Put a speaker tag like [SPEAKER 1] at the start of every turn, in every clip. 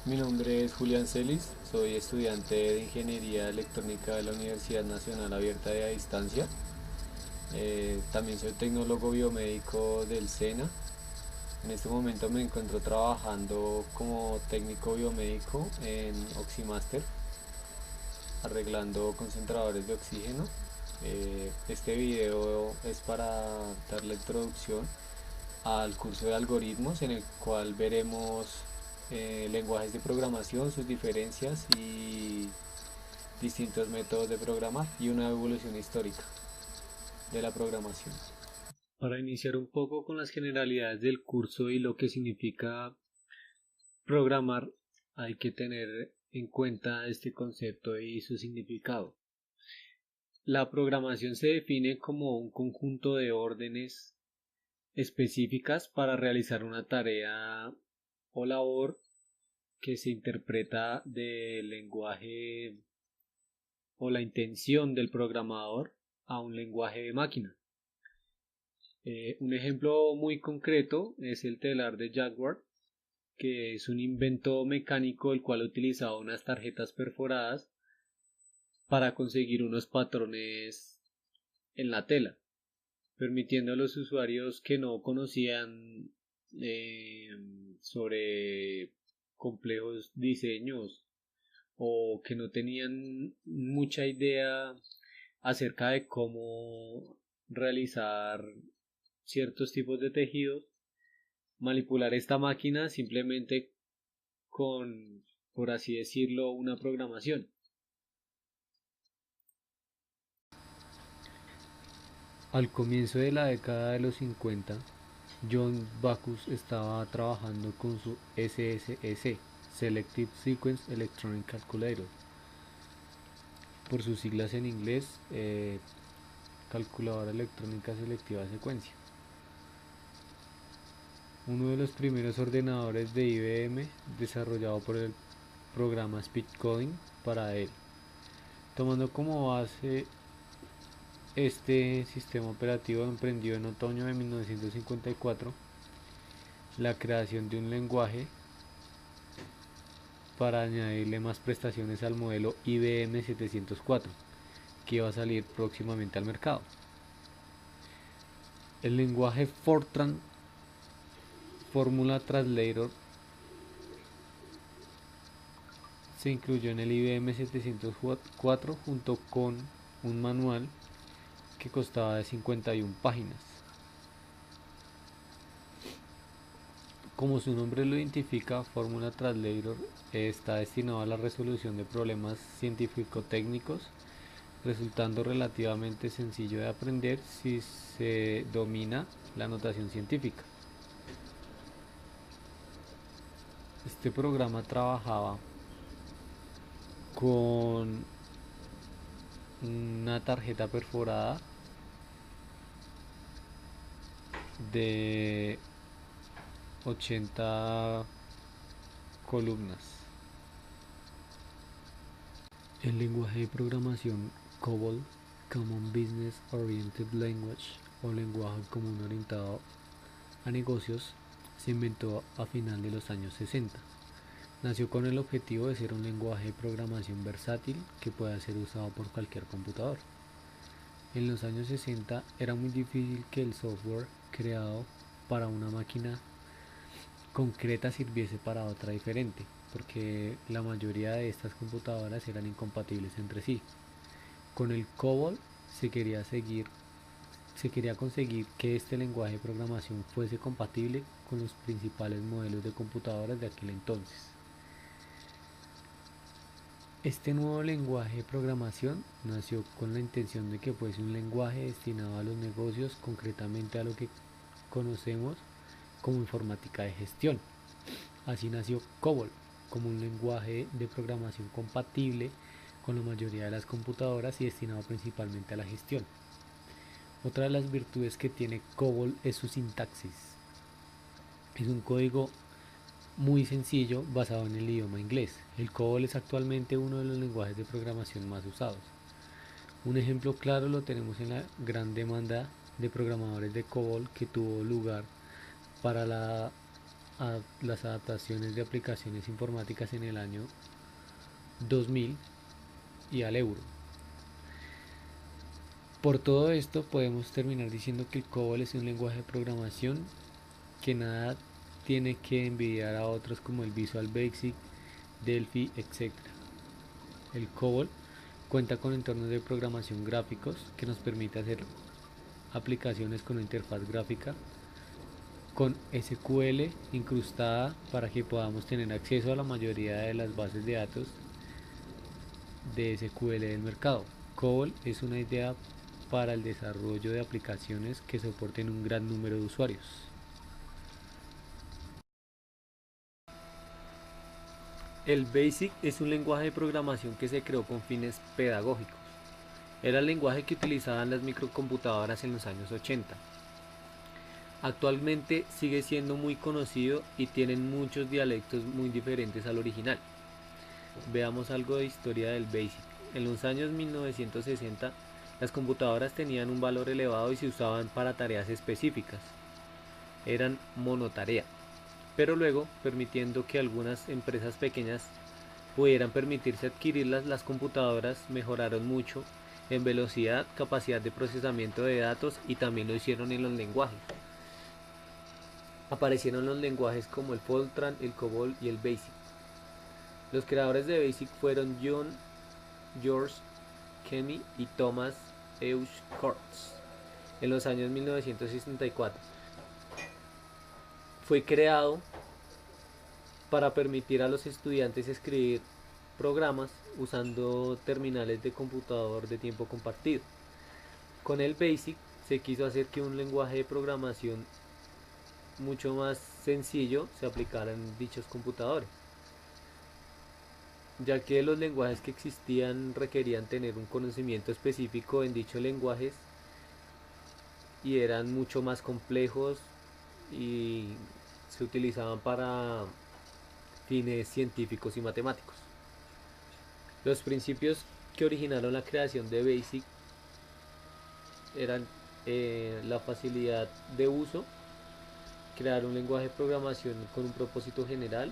[SPEAKER 1] Mi nombre es Julián Celis, soy estudiante de Ingeniería Electrónica de la Universidad Nacional Abierta de a Distancia. También soy tecnólogo biomédico del SENA. En este momento me encuentro trabajando como técnico biomédico en Oximaster, arreglando concentradores de oxígeno. Este video es para dar la introducción al curso de algoritmos en el cual veremos lenguajes de programación, sus diferencias y distintos métodos de programar y una evolución histórica de la programación. Para iniciar un poco con las generalidades del curso y lo que significa programar, hay que tener en cuenta este concepto y su significado. La programación se define como un conjunto de órdenes específicas para realizar una tarea o labor que se interpreta del lenguaje o la intención del programador a un lenguaje de máquina. Un ejemplo muy concreto es el telar de Jaguar, que es un invento mecánico el cual utilizaba unas tarjetas perforadas para conseguir unos patrones en la tela, permitiendo a los usuarios que no conocían eh, sobre complejos diseños o que no tenían mucha idea acerca de cómo realizar ciertos tipos de tejidos, manipular esta máquina simplemente con, por así decirlo, una programación. Al comienzo de la década de los 50, John Backus estaba trabajando con su SSEC, Selective Sequence Electronic Calculator, por sus siglas en inglés, calculadora electrónica selectiva de secuencia. Uno de los primeros ordenadores de IBM desarrollado por el programa Speed Coding para él, tomando como base este sistema operativo emprendió en otoño de 1954 la creación de un lenguaje para añadirle más prestaciones al modelo IBM 704 que iba a salir próximamente al mercado. El lenguaje Fortran Formula Translator se incluyó en el IBM 704 junto con un manual que constaba de 51 páginas. Como su nombre lo identifica, Formula Translator está destinado a la resolución de problemas científico-técnicos, resultando relativamente sencillo de aprender si se domina la notación científica. Este programa trabajaba con una tarjeta perforada de 80 columnas. El lenguaje de programación COBOL, Common Business Oriented Language o lenguaje común orientado a negocios, se inventó a final de los años 60. Nació con el objetivo de ser un lenguaje de programación versátil que pueda ser usado por cualquier computador. En los años 60 era muy difícil que el software creado para una máquina concreta sirviese para otra diferente, porque la mayoría de estas computadoras eran incompatibles entre sí. Con el COBOL se quería seguir se quería conseguir que este lenguaje de programación fuese compatible con los principales modelos de computadoras de aquel entonces. Este nuevo lenguaje de programación nació con la intención de que fuese un lenguaje destinado a los negocios, concretamente a lo que conocemos como informática de gestión. Así nació COBOL, como un lenguaje de programación compatible con la mayoría de las computadoras y destinado principalmente a la gestión. Otra de las virtudes que tiene COBOL es su sintaxis. Es un código muy sencillo basado en el idioma inglés. El COBOL es actualmente uno de los lenguajes de programación más usados. Un ejemplo claro lo tenemos en la gran demanda de programadores de COBOL que tuvo lugar para la
[SPEAKER 2] las adaptaciones de aplicaciones informáticas en el año 2000 y al euro. Por todo esto podemos terminar diciendo que el COBOL es un lenguaje de programación que nada tiene que envidiar a otros como el Visual Basic, Delphi, etc. El COBOL cuenta con entornos de programación gráficos que nos permite hacer aplicaciones con una interfaz gráfica con SQL incrustada para que podamos tener acceso a la mayoría de las bases de datos de SQL del mercado. COBOL es una idea para el desarrollo de aplicaciones que soporten un gran número de usuarios. El BASIC es un lenguaje de programación que se creó con fines pedagógicos. Era el lenguaje que utilizaban las microcomputadoras en los años 80. Actualmente sigue siendo muy conocido y tienen muchos dialectos muy diferentes al original. Veamos algo de historia del BASIC. En los años 1960, las computadoras tenían un valor elevado y se usaban para tareas específicas. Eran monotarea, pero luego, permitiendo que algunas empresas pequeñas pudieran permitirse adquirirlas, las computadoras mejoraron mucho en velocidad, capacidad de procesamiento de datos y también lo hicieron en los lenguajes. Aparecieron los lenguajes como el Fortran, el COBOL y el BASIC. Los creadores de BASIC fueron John George Kenney y Thomas Eusch en los años 1964. Fue creado para permitir a los estudiantes escribir programas usando terminales de computador de tiempo compartido. Con el BASIC se quiso hacer que un lenguaje de programación mucho más sencillo se aplicara en dichos computadores, ya que los lenguajes que existían requerían tener un conocimiento específico en dichos lenguajes y eran mucho más complejos y se utilizaban para fines científicos y matemáticos. Los principios que originaron la creación de BASIC eran la facilidad de uso, crear un lenguaje de programación con un propósito general,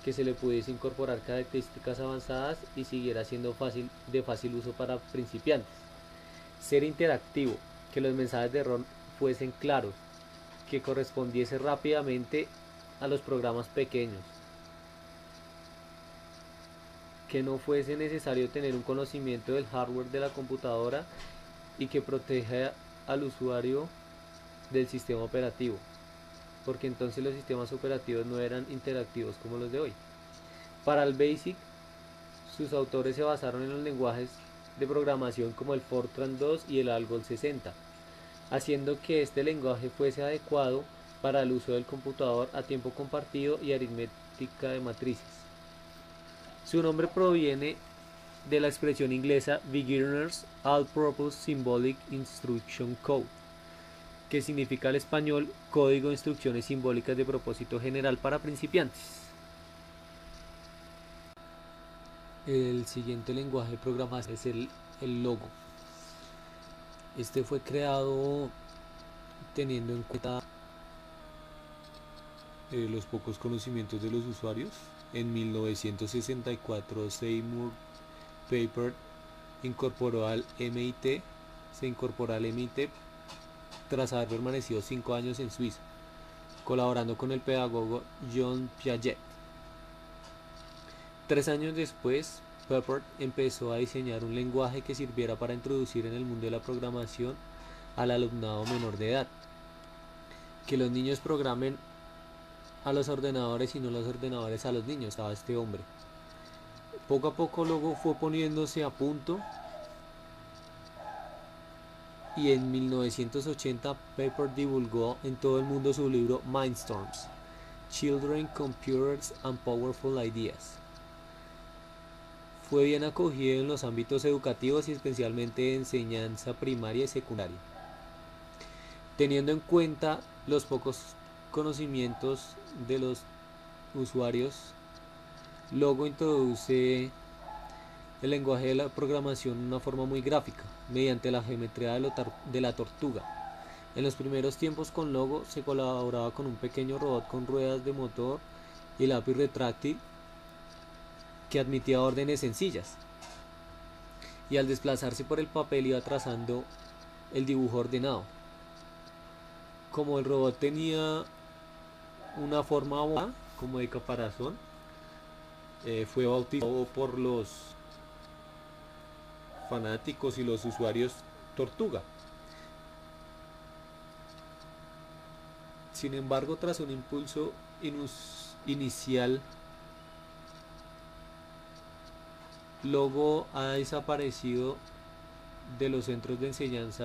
[SPEAKER 2] que se le pudiese incorporar características avanzadas y siguiera siendo de fácil uso para principiantes. Ser interactivo, que los mensajes de error fuesen claros, que correspondiese rápidamente a los programas pequeños, que no fuese necesario tener un conocimiento del hardware de la computadora y que proteja al usuario del sistema operativo, porque entonces los sistemas operativos no eran interactivos como los de hoy. Para el BASIC, sus autores se basaron en los lenguajes de programación como el Fortran 2 y el Algol 60, haciendo que este lenguaje fuese adecuado para el uso del computador a tiempo compartido y aritmética de matrices. Su nombre proviene de la expresión inglesa Beginner's All-Purpose Symbolic Instruction Code, que significa al español Código de Instrucciones Simbólicas de Propósito General para Principiantes. El siguiente lenguaje de programación es el Logo. Este fue creado teniendo en cuenta los pocos conocimientos de los usuarios. En 1964 Seymour Papert incorporó al MIT, se incorporó al MIT tras haber permanecido 5 años en Suiza, colaborando con el pedagogo Jean Piaget. 3 años después, Papert empezó a diseñar un lenguaje que sirviera para introducir en el mundo de la programación al alumnado menor de edad. Que los niños programen a los ordenadores y no los ordenadores a los niños, a este hombre. Poco a poco luego fue poniéndose a punto y en 1980 Papert divulgó en todo el mundo su libro Mindstorms, Children, Computers and Powerful Ideas. Fue bien acogido en los ámbitos educativos y especialmente de enseñanza primaria y secundaria. Teniendo en cuenta los pocos conocimientos de los usuarios, Logo introduce el lenguaje de la programación de una forma muy gráfica, mediante la geometría de la tortuga, En los primeros tiempos con Logo se colaboraba con un pequeño robot con ruedas de motor y lápiz retráctil que admitía órdenes sencillas, y al desplazarse por el papel iba trazando el dibujo ordenado. Como el robot tenía una forma ovalada, como de caparazón, fue bautizado por los fanáticos y los usuarios Tortuga. Sin embargo, tras un impulso inicial, Logo ha desaparecido de los centros de enseñanza